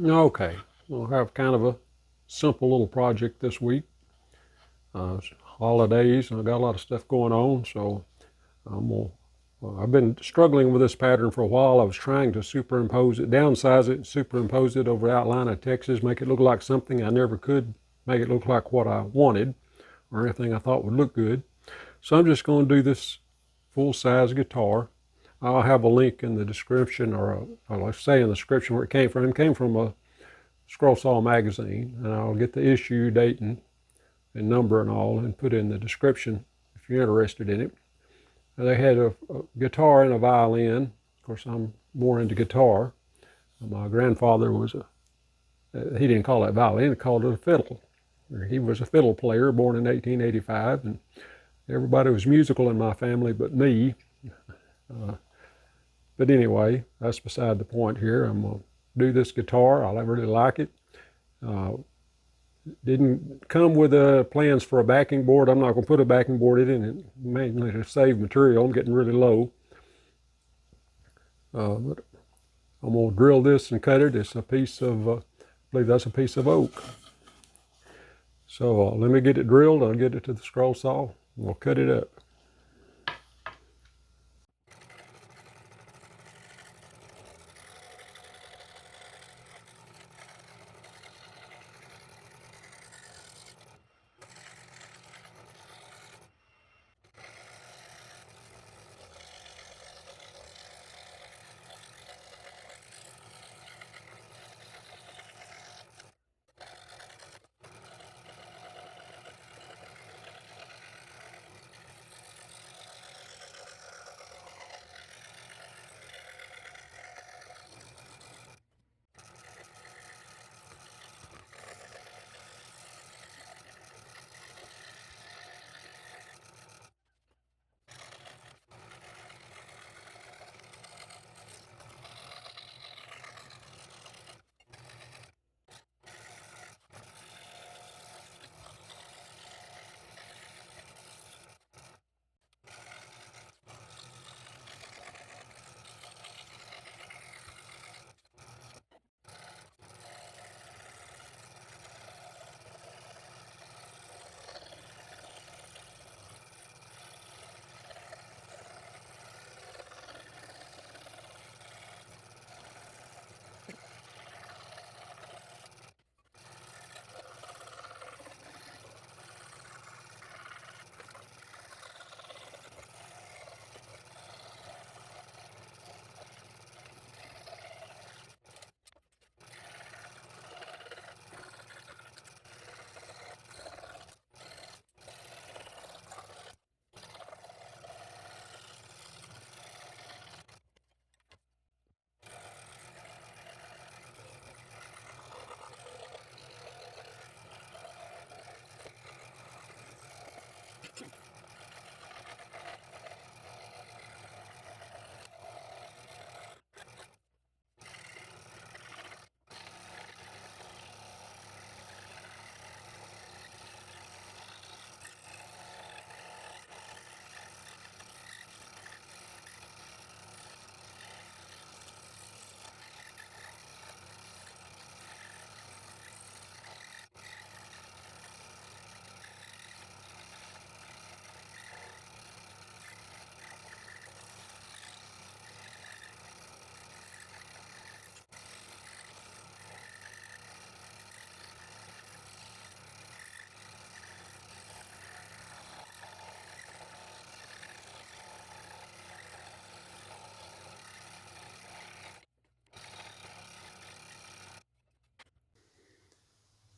Okay, we'll have kind of a simple little project this week. It's holidays, and I've got a lot of stuff going on, so I've been struggling with this pattern for a while. I was trying to superimpose it, downsize it, and superimpose it over the outline of Texas, make it look like something I never could make it look like what I wanted or anything I thought would look good. So I'm just going to do this full-size guitar. I'll have a link in the description, or I'll say in the description where it came from. It came from a Scroll Saw magazine, and I'll get the issue, date, and number and all, and put it in the description if you're interested in it. And they had a guitar and a violin. Of course, I'm more into guitar. My grandfather was he didn't call it violin, he called it a fiddle. He was a fiddle player, born in 1885, and everybody was musical in my family but me. But anyway, that's beside the point here. I'm going to do this guitar. I really like it. Didn't come with plans for a backing board. I'm not going to put a backing board in it, mainly to save material. I'm getting really low. But I'm going to drill this and cut it. It's a piece of, I believe that's a piece of oak. So let me get it drilled. I'll get it to the scroll saw. We'll cut it up.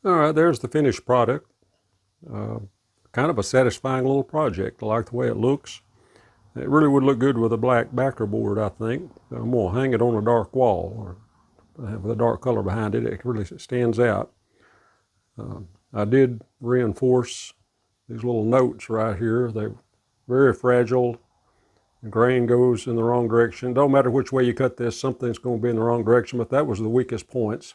All right, there's the finished product. Uh, Kind of a satisfying little project. I like the way it looks. It really would look good with a black backer board, I think. I'm going to hang it on a dark wall, or with a dark color behind it. It really stands out. I did reinforce these little notes right here. They're very fragile. The grain goes in the wrong direction. Don't matter which way you cut this, something's going to be in the wrong direction, but that was the weakest points.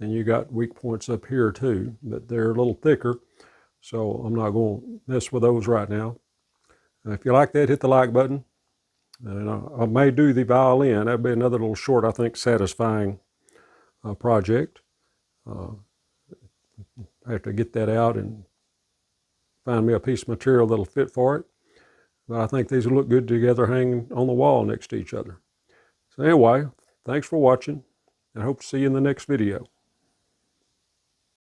And you got weak points up here too, but they're a little thicker. So I'm not going to mess with those right now. If you like that, hit the like button. And I may do the violin. That'd be another little short, I think, satisfying project. I have to get that out and find me a piece of material that'll fit for it. But I think these will look good together hanging on the wall next to each other. So anyway, thanks for watching. I hope to see you in the next video.